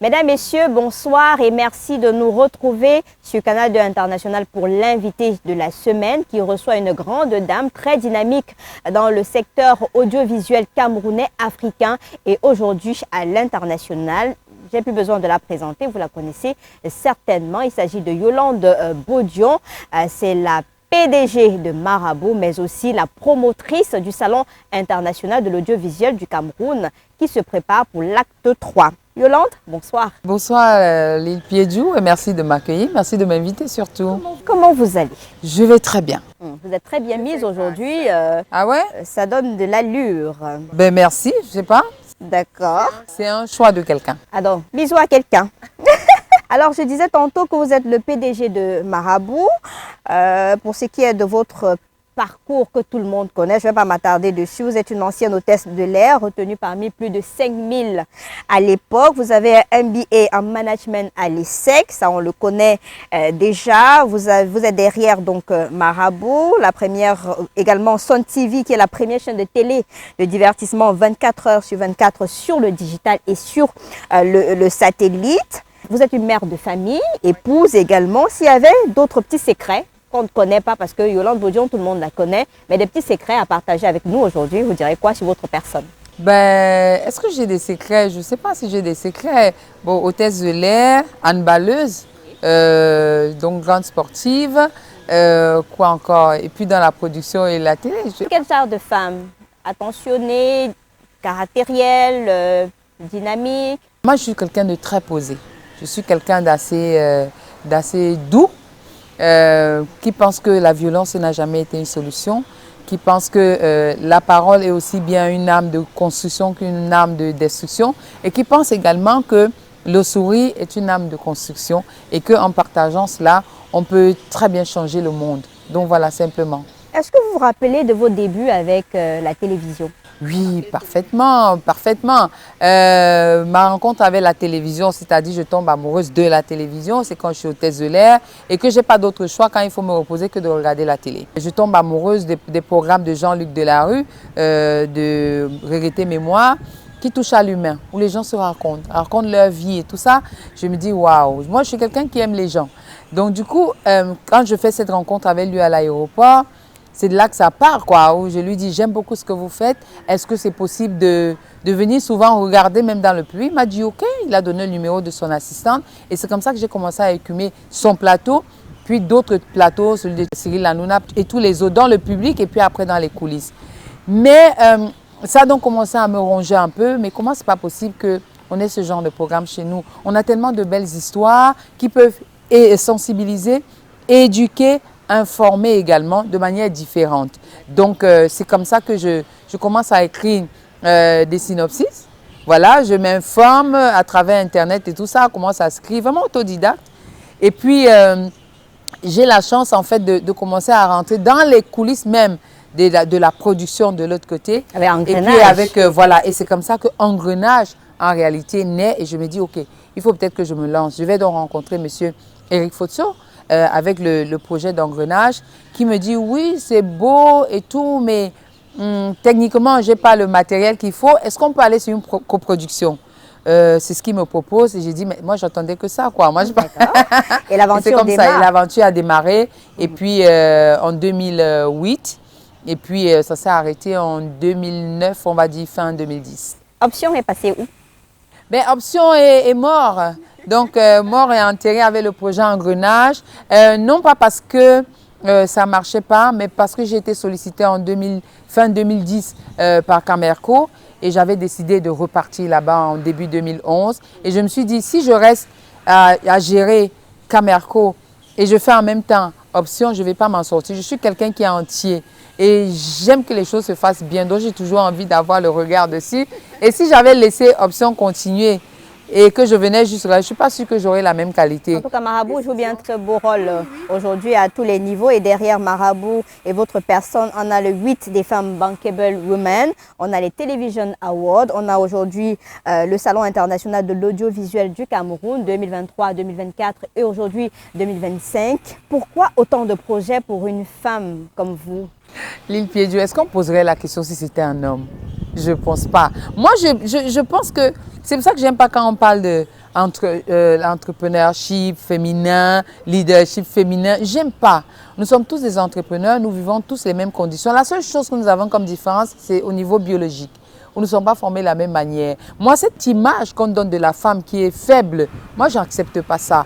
Mesdames, Messieurs, bonsoir et merci de nous retrouver sur Canal 2 International pour l'invité de la semaine qui reçoit une grande dame très dynamique dans le secteur audiovisuel camerounais africain et aujourd'hui à l'international. J'ai plus besoin de la présenter, vous la connaissez certainement. Il s'agit de Yolande Bodion, c'est la PDG de Marabout, mais aussi la promotrice du Salon international de l'audiovisuel du Cameroun qui se prépare pour l'acte 3. Yolande, bonsoir. Bonsoir Lil Piedjou et merci de m'accueillir, merci de m'inviter surtout. Comment vous allez? Je vais très bien. Vous êtes très bien mise aujourd'hui. Ah ouais? Ça donne de l'allure. Ben merci, je sais pas. D'accord. C'est un choix de quelqu'un. Alors, bisous à quelqu'un. Alors, je disais tantôt que vous êtes le PDG de Marabout. Pour ce qui est de votre parcours que tout le monde connaît, je ne vais pas m'attarder dessus. Vous êtes une ancienne hôtesse de l'air, retenue parmi plus de 5000 à l'époque. Vous avez un MBA en management à l'ESSEC, ça on le connaît déjà. Vous êtes derrière donc Marabout, la première également Sun TV qui est la première chaîne de télé de divertissement 24 heures sur 24 sur le digital et sur le satellite. Vous êtes une mère de famille, épouse également. S'il y avait d'autres petits secrets qu'on ne connaît pas, parce que Yolande Bodion, tout le monde la connaît, mais des petits secrets à partager avec nous aujourd'hui, vous direz quoi sur votre personne? Ben, est-ce que j'ai des secrets? Je ne sais pas si j'ai des secrets. Bon, hôtesse de l'air, handballeuse, donc grande sportive, quoi encore? Et puis dans la production et la télé. Quel genre de femme? Attentionnée, caractérielle, dynamique? Moi, je suis quelqu'un de très posé. Je suis quelqu'un d'assez doux, qui pense que la violence n'a jamais été une solution, qui pense que la parole est aussi bien une arme de construction qu'une arme de destruction, et qui pense également que le sourire est une arme de construction et qu'en partageant cela, on peut très bien changer le monde. Donc voilà, simplement. Est-ce que vous vous rappelez de vos débuts avec la télévision? Oui, parfaitement, parfaitement. Ma rencontre avec la télévision, c'est-à-dire je tombe amoureuse de la télévision, c'est quand je suis hôtesse de l'air et que je n'ai pas d'autre choix quand il faut me reposer que de regarder la télé. Je tombe amoureuse des programmes de Jean-Luc Delarue, de Regretter Mémoire, qui touchent à l'humain, où les gens se racontent leur vie et tout ça. Je me dis, waouh, moi je suis quelqu'un qui aime les gens. Donc du coup, quand je fais cette rencontre avec lui à l'aéroport, c'est de là que ça part, quoi, où je lui dis, j'aime beaucoup ce que vous faites. Est-ce que c'est possible de venir souvent regarder, même dans le public? Il m'a dit, OK. Il a donné le numéro de son assistante. Et c'est comme ça que j'ai commencé à écumer son plateau, puis d'autres plateaux, celui de Cyril Hanouna et tous les autres, dans le public et puis après dans les coulisses. Mais ça a donc commencé à me ronger un peu. Mais comment c'est pas possible qu'on ait ce genre de programme chez nous? On a tellement de belles histoires qui peuvent sensibiliser, éduquer, informer également de manière différente. Donc, c'est comme ça que je commence à écrire des synopsis. Voilà, je m'informe à travers Internet et tout ça, comment ça se crée, vraiment autodidacte. Et puis, j'ai la chance en fait de commencer à rentrer dans les coulisses même de la production de l'autre côté. Avec Engrenage. Et puis avec, voilà, et c'est comme ça que Engrenage en réalité naît et je me dis, OK, il faut peut-être que je me lance. Je vais donc rencontrer monsieur Eric Fotso, avec le projet d'Engrenage, qui me dit oui, c'est beau et tout, mais techniquement, je n'ai pas le matériel qu'il faut. Est-ce qu'on peut aller sur une coproduction? C'est ce qu'il me propose et j'ai dit, mais moi, j'attendais que ça, quoi. Moi, Et l'aventure comme ça, l'aventure a démarré. Et puis, en 2008, et puis, ça s'est arrêté en 2009, on va dire fin 2010. Option est passée où? Ben, Option est mort. Donc, mort et enterré avec le projet Engrenage. Non pas parce que ça ne marchait pas, mais parce que j'ai été sollicitée en fin 2010 par Camerco et j'avais décidé de repartir là-bas en début 2011. Et je me suis dit, si je reste à gérer Camerco et je fais en même temps Option, je ne vais pas m'en sortir. Je suis quelqu'un qui est entier et j'aime que les choses se fassent bien. Donc, j'ai toujours envie d'avoir le regard dessus. Et si j'avais laissé Option continuer, et que je venais juste là, je ne suis pas sûre que j'aurais la même qualité. En tout cas, Marabout joue bien un très beau rôle aujourd'hui à tous les niveaux. Et derrière Marabout et votre personne, on a le 8 des femmes Bankable Women. On a les Television Awards. On a aujourd'hui le Salon international de l'audiovisuel du Cameroun 2023-2024 et aujourd'hui 2025. Pourquoi autant de projets pour une femme comme vous? Lil Piedjou, est-ce qu'on poserait la question si c'était un homme? Je ne pense pas. Moi, je pense que c'est pour ça que j'aime pas quand on parle de entre l'entrepreneurship féminin, leadership féminin. J'aime pas. Nous sommes tous des entrepreneurs, nous vivons tous les mêmes conditions. La seule chose que nous avons comme différence, c'est au niveau biologique. Nous ne sommes pas formés de la même manière. Moi, cette image qu'on donne de la femme qui est faible, moi, je n'accepte pas ça.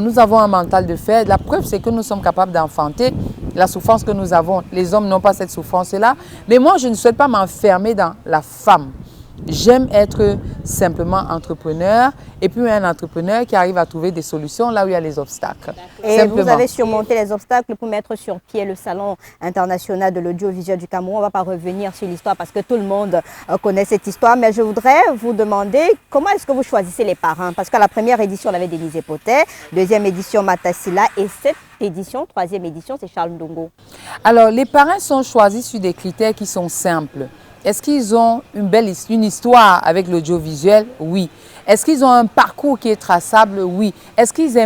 Nous avons un mental de fer. La preuve, c'est que nous sommes capables d'enfanter la souffrance que nous avons. Les hommes n'ont pas cette souffrance-là. Mais moi, je ne souhaite pas m'enfermer dans la femme. J'aime être simplement entrepreneur et puis un entrepreneur qui arrive à trouver des solutions là où il y a les obstacles. Et simplement. vous avez surmonté les obstacles pour mettre sur pied le Salon international de l'audiovisuel du Cameroun. On ne va pas revenir sur l'histoire parce que tout le monde connaît cette histoire, mais je voudrais vous demander comment est-ce que vous choisissez les parrains? Parce qu'à la première édition, on avait Denise Epotet, deuxième édition, Matassila, et cette édition, troisième édition, c'est Charles Ndongo. Alors, les parrains sont choisis sur des critères qui sont simples. Est-ce qu'ils ont une histoire avec l'audiovisuel? Oui. Est-ce qu'ils ont un parcours qui est traçable? Oui. Est-ce qu'ils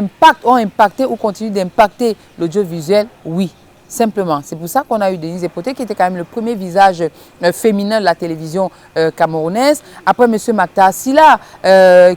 ont impacté ou continuent d'impacter l'audiovisuel? Oui. Simplement. C'est pour ça qu'on a eu Denise Epotet, qui était quand même le premier visage féminin de la télévision camerounaise. Après, M. Matassila,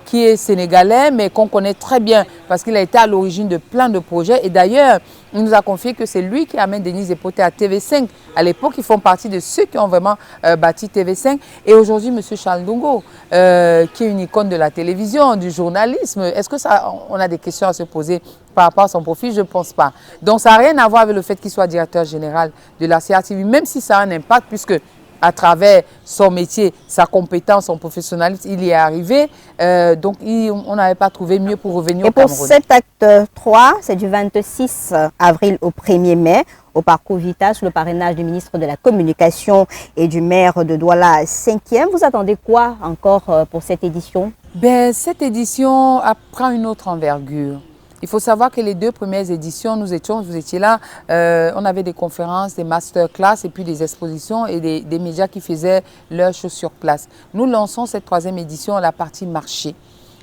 qui est sénégalais, mais qu'on connaît très bien parce qu'il a été à l'origine de plein de projets. Et d'ailleurs, il nous a confié que c'est lui qui amène Denise Epotet à TV5. À l'époque, ils font partie de ceux qui ont vraiment bâti TV5. Et aujourd'hui, M. Charles Ndongo, qui est une icône de la télévision, du journalisme. Est-ce que ça, on a des questions à se poser par rapport à son profil? Je ne pense pas. Donc, ça n'a rien à voir avec le fait qu'il soit directeur général de la CRTV, même si ça a un impact, puisque à travers son métier, sa compétence, son professionnalisme, il y est arrivé. Donc, on n'avait pas trouvé mieux pour revenir au Cameroun. Et pour cet acte 3, c'est du 26 avril au 1er mai, au parcours Vita, sous le parrainage du ministre de la Communication et du maire de Douala 5e. Vous attendez quoi encore pour cette édition? Cette édition prend une autre envergure. Il faut savoir que les deux premières éditions, vous étiez là, on avait des conférences, des masterclass et puis des expositions et des médias qui faisaient leurs choses sur place. Nous lançons cette troisième édition à la partie marché.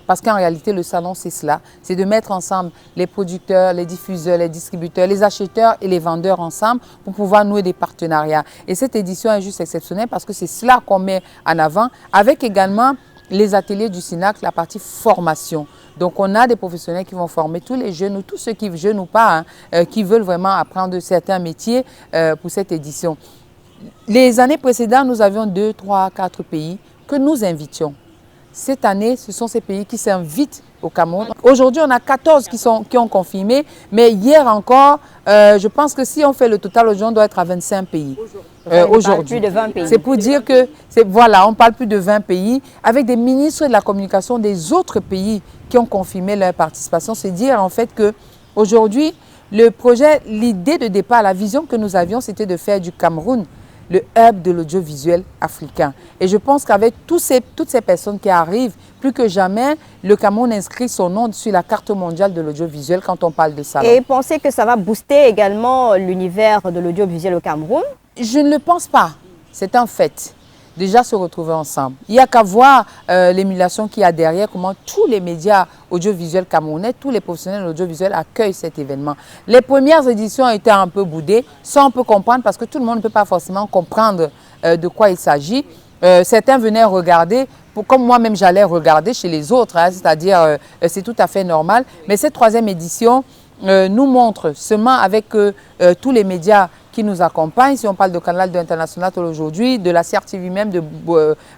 Parce qu'en réalité, le salon, c'est cela. C'est de mettre ensemble les producteurs, les diffuseurs, les distributeurs, les acheteurs et les vendeurs ensemble pour pouvoir nouer des partenariats. Et cette édition est juste exceptionnelle parce que c'est cela qu'on met en avant, avec également les ateliers du SINAC, la partie formation. Donc, on a des professionnels qui vont former tous les jeunes ou tous ceux qui, jeunes ou pas, qui veulent vraiment apprendre certains métiers pour cette édition. Les années précédentes, nous avions 2, 3, 4 pays que nous invitions. Cette année, ce sont ces pays qui s'invitent au Cameroun. Aujourd'hui, on a 14 qui ont confirmé, mais hier encore, je pense que si on fait le total, aujourd'hui, on doit être à 25 pays. Aujourd'hui. Plus de 20 pays. C'est pour dire que, voilà, on parle plus de 20 pays, avec des ministres de la communication des autres pays qui ont confirmé leur participation. C'est dire en fait qu'aujourd'hui, le projet, l'idée de départ, la vision que nous avions, c'était de faire du Cameroun le hub de l'audiovisuel africain. Et je pense qu'avec toutes ces personnes qui arrivent, plus que jamais, le Cameroun inscrit son nom sur la carte mondiale de l'audiovisuel quand on parle de ça. Et pensez que ça va booster également l'univers de l'audiovisuel au Cameroun? Je ne le pense pas. C'est un fait. Déjà se retrouver ensemble. Il n'y a qu'à voir l'émulation qu'il y a derrière, comment tous les médias audiovisuels camerounais, tous les professionnels audiovisuels accueillent cet événement. Les premières éditions ont été un peu boudées, ça on peut comprendre parce que tout le monde ne peut pas forcément comprendre de quoi il s'agit. Certains venaient regarder, comme moi-même j'allais regarder chez les autres, hein, c'est-à-dire c'est tout à fait normal. Mais cette troisième édition nous montre seulement avec tous les médias qui nous accompagnent, si on parle de Canal 2 International aujourd'hui, de la CRTV même, de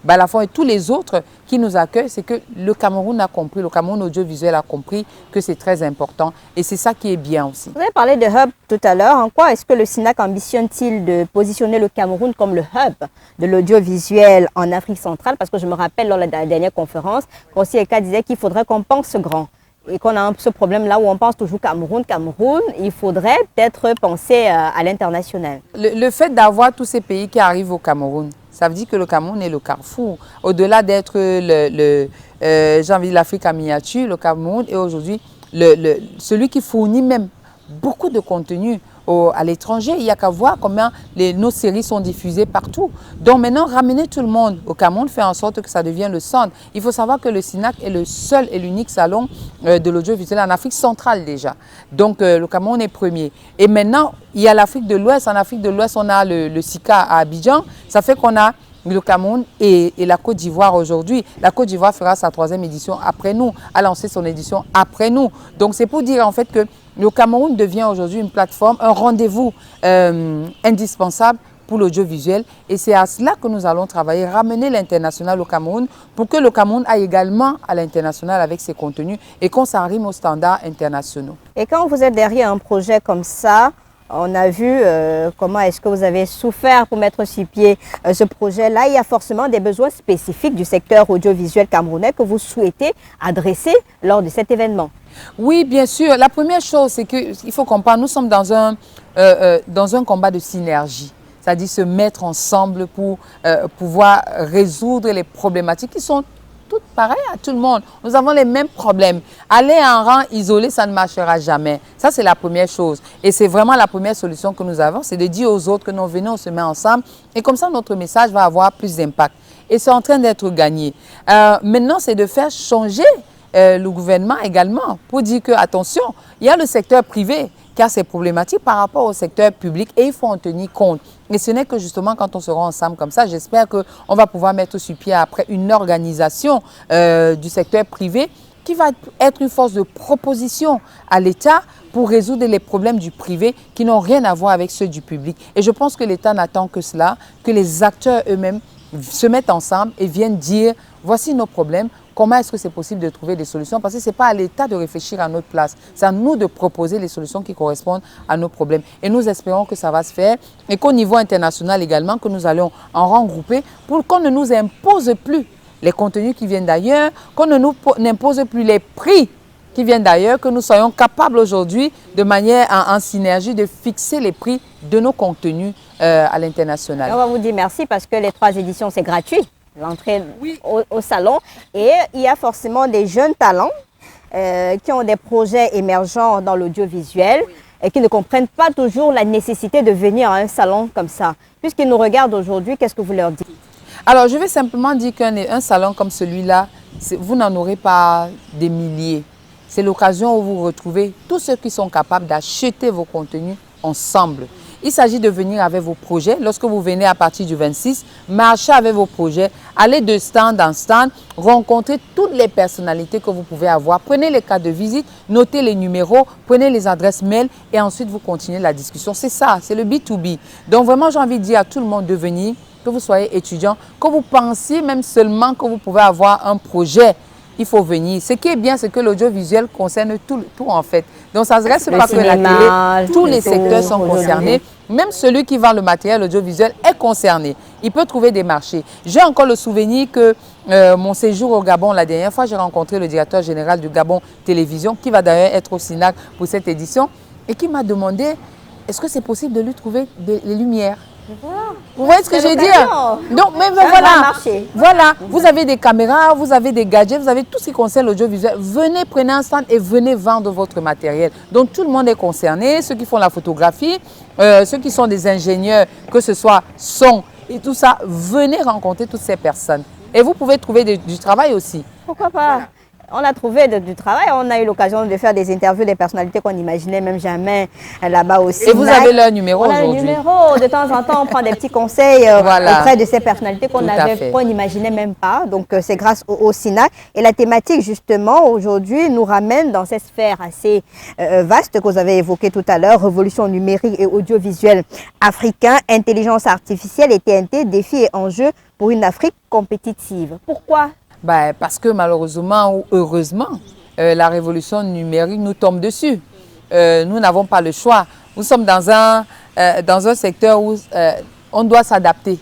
Balafon et tous les autres qui nous accueillent, c'est que le Cameroun a compris, le Cameroun audiovisuel a compris que c'est très important et c'est ça qui est bien aussi. Vous avez parlé de hub tout à l'heure. En quoi est-ce que le SINAC ambitionne-t-il de positionner le Cameroun comme le hub de l'audiovisuel en Afrique centrale? Parce que je me rappelle lors de la dernière conférence, Eka disait qu'il faudrait qu'on pense grand. Et qu'on a ce problème-là où on pense toujours Cameroun, il faudrait peut-être penser à l'international. Le fait d'avoir tous ces pays qui arrivent au Cameroun, ça veut dire que le Cameroun est le carrefour. Au-delà d'être l'Afrique en miniature, le Cameroun est aujourd'hui celui qui fournit même beaucoup de contenu à l'étranger. Il n'y a qu'à voir combien nos séries sont diffusées partout. Donc maintenant, ramener tout le monde au Cameroun, faire en sorte que ça devienne le centre. Il faut savoir que le SINAC est le seul et l'unique salon de l'audiovisuel en Afrique centrale déjà. Donc le Cameroun est premier. Et maintenant, il y a l'Afrique de l'Ouest. En Afrique de l'Ouest, on a le SICA à Abidjan. Ça fait qu'on a le Cameroun et la Côte d'Ivoire aujourd'hui. La Côte d'Ivoire fera sa 3e édition après nous, a lancé son édition après nous. Donc c'est pour dire en fait que le Cameroun devient aujourd'hui une plateforme, un rendez-vous indispensable pour l'audiovisuel. Et c'est à cela que nous allons travailler, ramener l'international au Cameroun pour que le Cameroun aille également à l'international avec ses contenus et qu'on s'arrime aux standards internationaux. Et quand vous êtes derrière un projet comme ça, on a vu comment est-ce que vous avez souffert pour mettre sur pied ce projet-là. Il y a forcément des besoins spécifiques du secteur audiovisuel camerounais que vous souhaitez adresser lors de cet événement. Oui, bien sûr. La première chose, c'est qu'il faut comprendre, nous sommes dans un combat de synergie. C'est-à-dire se mettre ensemble pour pouvoir résoudre les problématiques qui sont toutes pareilles à tout le monde. Nous avons les mêmes problèmes. Aller en rang isolé, ça ne marchera jamais. Ça, c'est la première chose. Et c'est vraiment la première solution que nous avons, c'est de dire aux autres que nous venons, on se met ensemble. Et comme ça, notre message va avoir plus d'impact. Et c'est en train d'être gagné. Maintenant, c'est de faire changer le gouvernement également pour dire que, attention, il y a le secteur privé qui a ces problématiques par rapport au secteur public et il faut en tenir compte. Et ce n'est que justement quand on sera ensemble comme ça, j'espère qu'on va pouvoir mettre sur pied après une organisation du secteur privé qui va être une force de proposition à l'État pour résoudre les problèmes du privé qui n'ont rien à voir avec ceux du public. Et je pense que l'État n'attend que cela, que les acteurs eux-mêmes se mettent ensemble et viennent dire voici nos problèmes. Comment est-ce que c'est possible de trouver des solutions? Parce que ce n'est pas à l'État de réfléchir à notre place. C'est à nous de proposer les solutions qui correspondent à nos problèmes. Et nous espérons que ça va se faire et qu'au niveau international également, que nous allons en regrouper pour qu'on ne nous impose plus les contenus qui viennent d'ailleurs, qu'on ne nous impose plus les prix qui viennent d'ailleurs, que nous soyons capables aujourd'hui, de manière en synergie, de fixer les prix de nos contenus à l'international. On va vous dire merci parce que les 3 éditions, c'est gratuit. L'entrée au salon et il y a forcément des jeunes talents qui ont des projets émergents dans l'audiovisuel et qui ne comprennent pas toujours la nécessité de venir à un salon comme ça. Puisqu'ils nous regardent aujourd'hui, qu'est-ce que vous leur dites? Alors, je vais simplement dire qu'un salon comme celui-là, vous n'en aurez pas des milliers. C'est l'occasion où vous retrouvez tous ceux qui sont capables d'acheter vos contenus ensemble. Il s'agit de venir avec vos projets. Lorsque vous venez à partir du 26, marchez avec vos projets, allez de stand en stand, rencontrez toutes les personnalités que vous pouvez avoir. Prenez les cartes de visite, notez les numéros, prenez les adresses mail et ensuite vous continuez la discussion. C'est ça, c'est le B2B. Donc vraiment, j'ai envie de dire à tout le monde de venir, que vous soyez étudiant, que vous pensiez même seulement que vous pouvez avoir un projet. Il faut venir. Ce qui est bien, c'est que l'audiovisuel concerne tout en fait. Donc, ça ne reste pas que la télé. Tous les secteurs sont concernés. Même celui qui vend le matériel audiovisuel est concerné. Il peut trouver des marchés. J'ai encore le souvenir que mon séjour au Gabon, la dernière fois, j'ai rencontré le directeur général du Gabon Télévision, qui va d'ailleurs être au SINAC pour cette édition, et qui m'a demandé, est-ce que c'est possible de lui trouver les lumières? Vous voyez ce que je veux dire? Donc, mais voilà, vous avez des caméras, vous avez des gadgets, vous avez tout ce qui concerne l'audiovisuel. Venez, prenez un stand et venez vendre votre matériel. Donc, tout le monde est concerné, ceux qui font la photographie, ceux qui sont des ingénieurs, que ce soit son et tout ça. Venez rencontrer toutes ces personnes. Et vous pouvez trouver du travail aussi. Pourquoi pas? On a trouvé du travail, on a eu l'occasion de faire des interviews des personnalités qu'on n'imaginait même jamais là-bas aussi. Et vous avez leur numéro aujourd'hui? On a le numéro, de temps en temps on prend des petits conseils auprès de ces personnalités qu'on n'imaginait même pas. Donc c'est grâce au SINAC. Et la thématique justement aujourd'hui nous ramène dans cette sphère assez vaste que vous avez évoquée tout à l'heure, révolution numérique et audiovisuelle africain, intelligence artificielle et TNT, défis et enjeux pour une Afrique compétitive. Pourquoi? Parce que malheureusement ou heureusement, la révolution numérique nous tombe dessus. Nous n'avons pas le choix. Nous sommes dans un secteur où on doit s'adapter.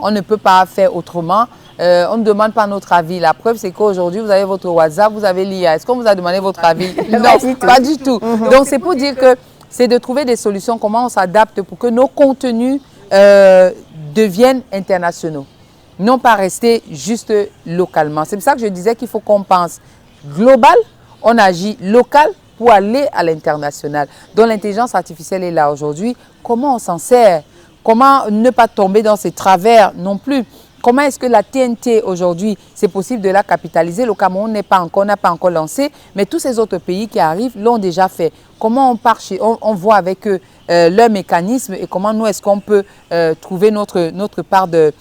On ne peut pas faire autrement. On ne demande pas notre avis. La preuve, c'est qu'aujourd'hui, vous avez votre WhatsApp, vous avez l'IA. Est-ce qu'on vous a demandé votre avis? Non, pas du tout. Donc, c'est pour dire que c'est de trouver des solutions, comment on s'adapte pour que nos contenus deviennent internationaux. Non pas rester juste localement. C'est pour ça que je disais qu'il faut qu'on pense global, on agit local pour aller à l'international. Donc l'intelligence artificielle est là aujourd'hui. Comment on s'en sert? Comment ne pas tomber dans ces travers non plus? comment est-ce que la TNT aujourd'hui, c'est possible de la capitaliser? Le Cameroun n'a pas encore lancé, mais tous ces autres pays qui arrivent l'ont déjà fait. Comment on voit avec eux leur mécanisme et comment nous est-ce qu'on peut trouver notre part de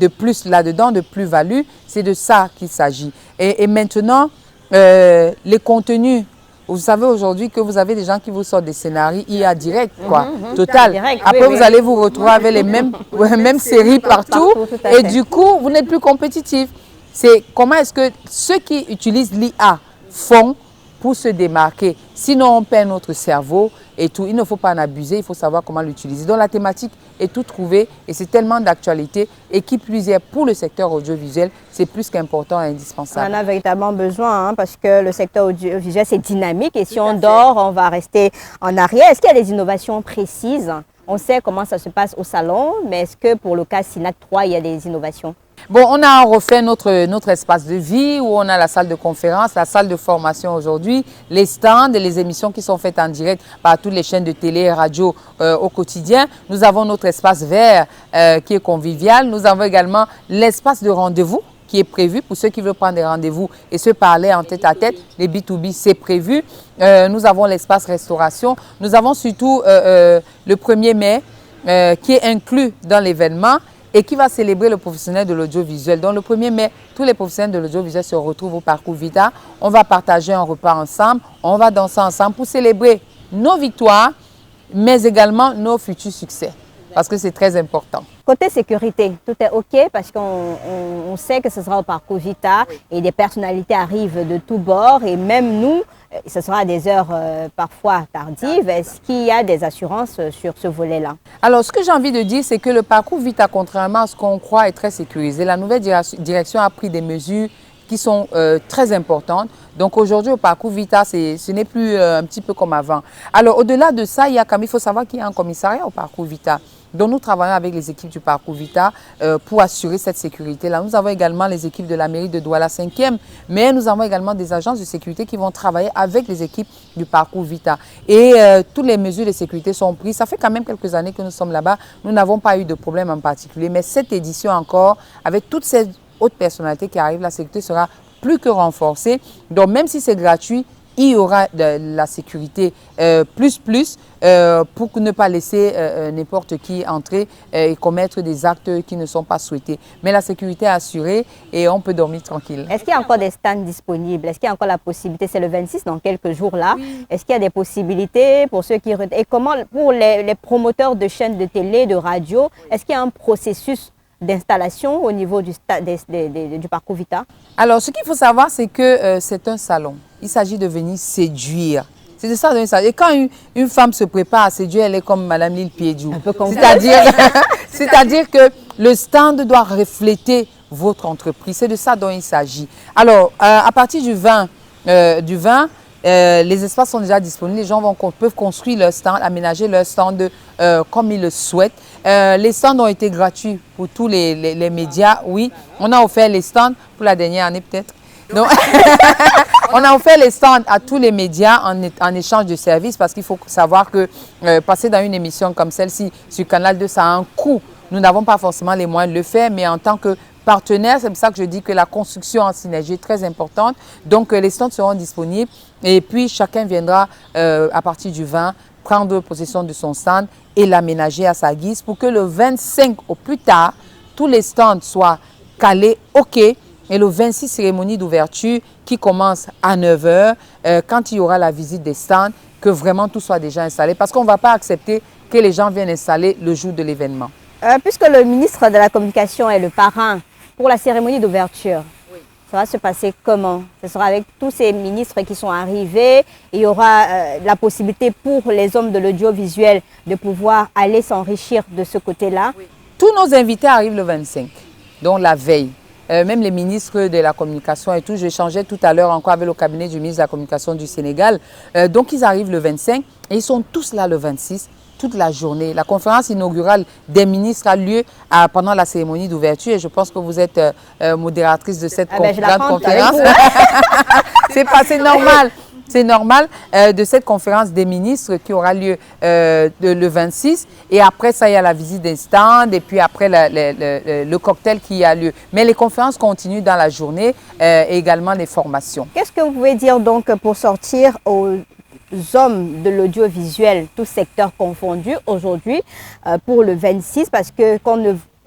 plus là-dedans, de plus-value? C'est de ça qu'il s'agit. Et maintenant, les contenus. Vous savez aujourd'hui que vous avez des gens qui vous sortent des scénarios IA direct, quoi, total. Direct, Après, oui, vous allez vous retrouver avec les mêmes séries partout tout à et fait. du coup, vous n'êtes plus compétitif. C'est comment est-ce que ceux qui utilisent l'IA font pour se démarquer. Sinon, on perd notre cerveau et tout. Il ne faut pas en abuser, il faut savoir comment l'utiliser. Donc, la thématique est tout trouvée et c'est tellement d'actualité. Et qui plus est, pour le secteur audiovisuel, c'est plus qu'important et On indispensable. en a véritablement besoin hein, parce que le secteur audiovisuel, c'est dynamique et si on dort, on va rester en arrière. Est-ce qu'il y a des innovations précises? On sait comment ça se passe au salon, mais est-ce que pour le cas SINAC 3, il y a des innovations? Bon, on a refait notre espace de vie où on a la salle de conférence, la salle de formation aujourd'hui, les stands et les émissions qui sont faites en direct par toutes les chaînes de télé et radio au quotidien. Nous avons notre espace vert qui est convivial. Nous avons également l'espace de rendez-vous qui est prévu pour ceux qui veulent prendre des rendez-vous et se parler en tête-à-tête. Les B2B, c'est prévu. Nous avons l'espace restauration. Nous avons surtout le 1er mai qui est inclus dans l'événement et qui va célébrer le professionnel de l'audiovisuel. Donc le 1er mai, tous les professionnels de l'audiovisuel se retrouvent au Parcours Vita. On va partager un repas ensemble, on va danser ensemble pour célébrer nos victoires, mais également nos futurs succès, parce que c'est très important. Côté sécurité, tout est OK parce qu'on sait que ce sera au Parcours Vita et des personnalités arrivent de tous bords et même nous, ce sera à des heures parfois tardives. Est-ce qu'il y a des assurances sur ce volet-là? Alors, ce que j'ai envie de dire, c'est que le Parcours Vita, contrairement à ce qu'on croit, est très sécurisé. La nouvelle direction a pris des mesures qui sont très importantes. Donc aujourd'hui, au Parcours Vita, ce n'est plus un petit peu comme avant. Alors, au-delà de ça, il faut savoir qu'il y a un commissariat au Parcours Vita. Donc nous travaillons avec les équipes du Parcours Vita pour assurer cette sécurité-là. Nous avons également les équipes de la mairie de Douala 5e, mais nous avons également des agences de sécurité qui vont travailler avec les équipes du Parcours Vita. Et toutes les mesures de sécurité sont prises. Ça fait quand même quelques années que nous sommes là-bas. Nous n'avons pas eu de problème en particulier, mais cette édition encore, avec toutes ces autres personnalités qui arrivent, la sécurité sera plus que renforcée. Donc même si c'est gratuit, il y aura de la sécurité pour ne pas laisser n'importe qui entrer et commettre des actes qui ne sont pas souhaités. Mais la sécurité est assurée et on peut dormir tranquille. Est-ce qu'il y a encore des stands disponibles? Est-ce qu'il y a encore la possibilité? C'est le 26 dans quelques jours là. Oui. Est-ce qu'il y a des possibilités pour ceux qui... Et comment pour les promoteurs de chaînes de télé, de radio, est-ce qu'il y a un processus d'installation au niveau du Parcours Vita? Alors, ce qu'il faut savoir, c'est que c'est un salon. Il s'agit de venir séduire. C'est de ça dont il s'agit. Et quand une femme se prépare à séduire, elle est comme Madame Lille Piédiou. C'est-à-dire que le stand doit refléter votre entreprise. C'est de ça dont il s'agit. Alors, à partir du 20, les espaces sont déjà disponibles. Les gens peuvent construire leur stand, aménager leur stand comme ils le souhaitent. Les stands ont été gratuits pour tous les médias. Oui, on a offert les stands pour la dernière année peut-être. Donc, on a offert les stands à tous les médias en échange de services parce qu'il faut savoir que passer dans une émission comme celle-ci sur Canal 2, ça a un coût. Nous n'avons pas forcément les moyens de le faire, mais en tant que partenaire, c'est pour ça que je dis que la construction en synergie est très importante. Donc, les stands seront disponibles et puis chacun viendra à partir du 20 prendre possession de son stand et l'aménager à sa guise pour que le 25 au plus tard, tous les stands soient calés, OK. Et le 26, cérémonie d'ouverture qui commence à 9 h, quand il y aura la visite des stands, que vraiment tout soit déjà installé. Parce qu'on ne va pas accepter que les gens viennent installer le jour de l'événement. Puisque le ministre de la Communication est le parrain pour la cérémonie d'ouverture, oui, ça va se passer comment? Ce sera avec tous ces ministres qui sont arrivés. Il y aura la possibilité pour les hommes de l'audiovisuel de pouvoir aller s'enrichir de ce côté-là. Oui. Tous nos invités arrivent le 25, donc la veille. Même les ministres de la communication et tout, j'échangeais tout à l'heure encore avec le cabinet du ministre de la communication du Sénégal. Donc ils arrivent le 25 et ils sont tous là le 26, toute la journée. La conférence inaugurale des ministres a lieu pendant la cérémonie d'ouverture et je pense que vous êtes modératrice de cette grande conférence. C'est normal. C'est normal de cette conférence des ministres qui aura lieu le 26. Et après ça, il y a la visite des stands et puis après le cocktail qui a lieu. Mais les conférences continuent dans la journée et également les formations. Qu'est-ce que vous pouvez dire donc pour sortir aux hommes de l'audiovisuel, tous secteurs confondus, aujourd'hui pour le 26? Parce que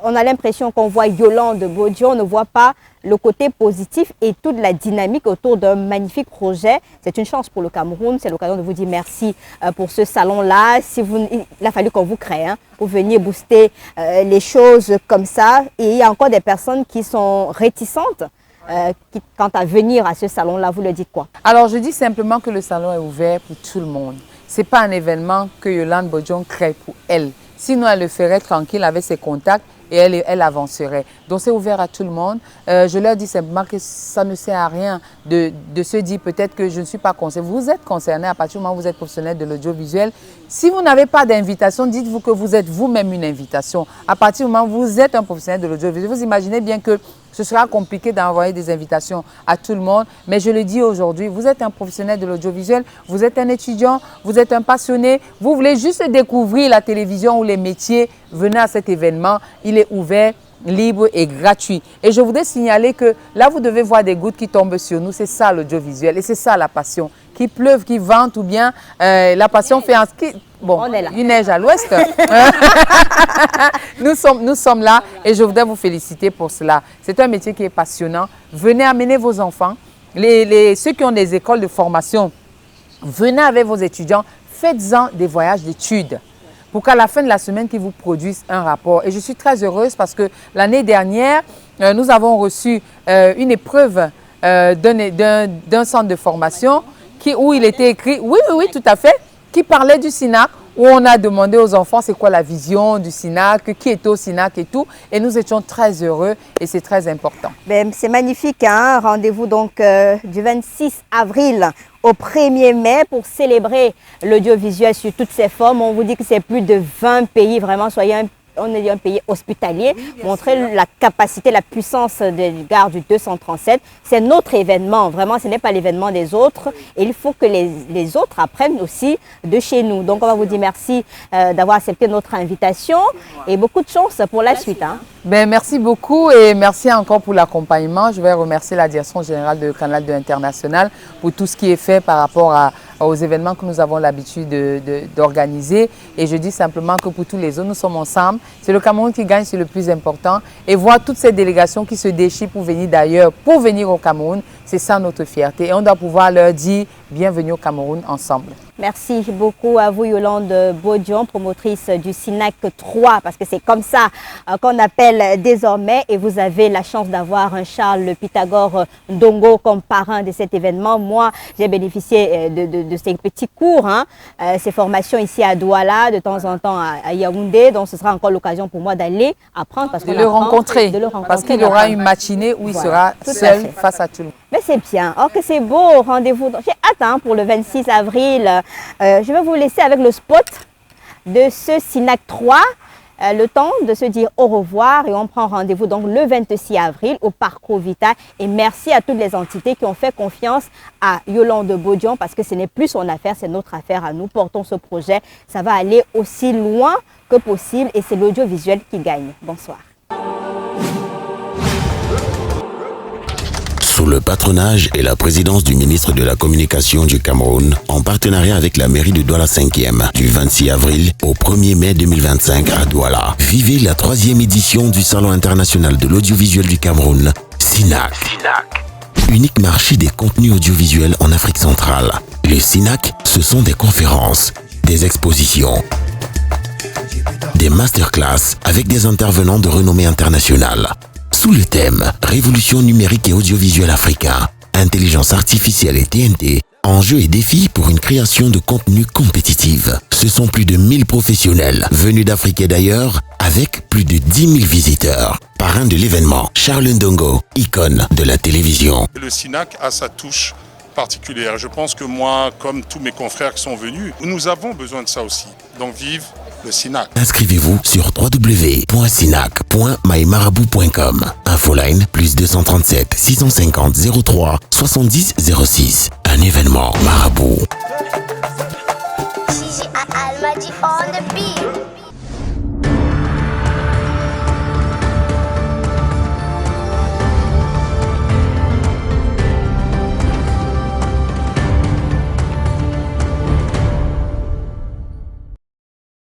on a l'impression qu'on voit Yolande Bodian, on ne voit pas le côté positif et toute la dynamique autour d'un magnifique projet. C'est une chance pour le Cameroun, c'est l'occasion de vous dire merci pour ce salon-là. Il a fallu qu'on vous crée pour venir booster les choses comme ça. Et il y a encore des personnes qui sont réticentes quant à venir à ce salon-là. Vous le dites quoi? Alors, je dis simplement que le salon est ouvert pour tout le monde. Ce n'est pas un événement que Yolande Bodian crée pour elle. Sinon, elle le ferait tranquille avec ses contacts et elle avancerait. Donc, c'est ouvert à tout le monde. Je leur dis simplement que ça ne sert à rien de se dire peut-être que je ne suis pas concerné. Vous êtes concerné à partir du moment où vous êtes professionnel de l'audiovisuel. Si vous n'avez pas d'invitation, dites-vous que vous êtes vous-même une invitation. À partir du moment où vous êtes un professionnel de l'audiovisuel, vous imaginez bien que ce sera compliqué d'envoyer des invitations à tout le monde. Mais je le dis aujourd'hui, vous êtes un professionnel de l'audiovisuel, vous êtes un étudiant, vous êtes un passionné, vous voulez juste découvrir la télévision ou les métiers, venez à cet événement. Il est ouvert, libre et gratuit. Et je voudrais signaler que là, vous devez voir des gouttes qui tombent sur nous. C'est ça l'audiovisuel et c'est ça la passion. Qu'il pleuve, qu'il vente ou bien la passion fait en ski. Bon, il neige à l'ouest. Nous sommes là et je voudrais vous féliciter pour cela. C'est un métier qui est passionnant. Venez amener vos enfants. Ceux qui ont des écoles de formation, venez avec vos étudiants. Faites-en des voyages d'études pour qu'à la fin de la semaine, qu'ils vous produisent un rapport. Et je suis très heureuse parce que l'année dernière, nous avons reçu une épreuve d'un centre de formation où il était écrit, oui, tout à fait, qui parlait du SINAC, où on a demandé aux enfants c'est quoi la vision du SINAC, qui est au SINAC et tout. Et nous étions très heureux et c'est très important. C'est magnifique, hein? Rendez-vous donc du 26 avril au 1er mai pour célébrer l'audiovisuel sur toutes ses formes. On vous dit que c'est plus de 20 pays, vraiment, on est un pays hospitalier, montrer la capacité, la puissance des gares du 237. C'est notre événement, vraiment, ce n'est pas l'événement des autres. Et il faut que les autres apprennent aussi de chez nous. Donc, on va vous dire merci d'avoir accepté notre invitation et beaucoup de chance pour la suite. Hein. Merci beaucoup et merci encore pour l'accompagnement. Je vais remercier la direction générale de Canal 2 International pour tout ce qui est fait par rapport aux événements que nous avons l'habitude d'organiser. Et je dis simplement que pour tous les autres, nous sommes ensemble. C'est le Cameroun qui gagne, c'est le plus important. Et voir toutes ces délégations qui se déchirent pour venir d'ailleurs, pour venir au Cameroun, c'est ça notre fierté. Et on doit pouvoir leur dire bienvenue au Cameroun ensemble. Merci beaucoup à vous Yolande Bodian, promotrice du SINAC 3, parce que c'est comme ça qu'on appelle désormais. Et vous avez la chance d'avoir un Charles Pythagore Ndongo comme parrain de cet événement. Moi, j'ai bénéficié de ces petits cours, ces formations ici à Douala, de temps en temps à Yaoundé. Donc ce sera encore l'occasion pour moi d'aller apprendre. De le rencontrer, parce qu'il y aura une matinée où il sera seul face à tout le monde. Mais c'est bien. Oh, que c'est beau. Rendez-vous. J'ai hâte pour le 26 avril. Je vais vous laisser avec le spot de ce SINAC 3. Le temps de se dire au revoir et on prend rendez-vous donc le 26 avril au Parcours Vita. Et merci à toutes les entités qui ont fait confiance à Yolande Bodian parce que ce n'est plus son affaire, c'est notre affaire à nous. Portons ce projet. Ça va aller aussi loin que possible et c'est l'audiovisuel qui gagne. Bonsoir. Sous le patronage et la présidence du ministre de la Communication du Cameroun, en partenariat avec la mairie de Douala 5e, du 26 avril au 1er mai 2025 à Douala. Vivez la 3e édition du Salon international de l'audiovisuel du Cameroun, SINAC. Unique marché des contenus audiovisuels en Afrique centrale. Le SINAC, ce sont des conférences, des expositions, des masterclass avec des intervenants de renommée internationale. Sous le thème « Révolution numérique et audiovisuel africain, intelligence artificielle et TNT, enjeux et défis pour une création de contenu compétitive ». Ce sont plus de 1000 professionnels venus d'Afrique et d'ailleurs avec plus de 10 000 visiteurs. Parrain de l'événement, Charles Ndongo, icône de la télévision. Le SINAC a sa touche particulière. Je pense que moi, comme tous mes confrères qui sont venus, nous avons besoin de ça aussi. Donc vivre le SINAC. Inscrivez-vous sur www.sinac.mymarabout.com. Infoline +237 650 03 70 06. Un événement Marabout.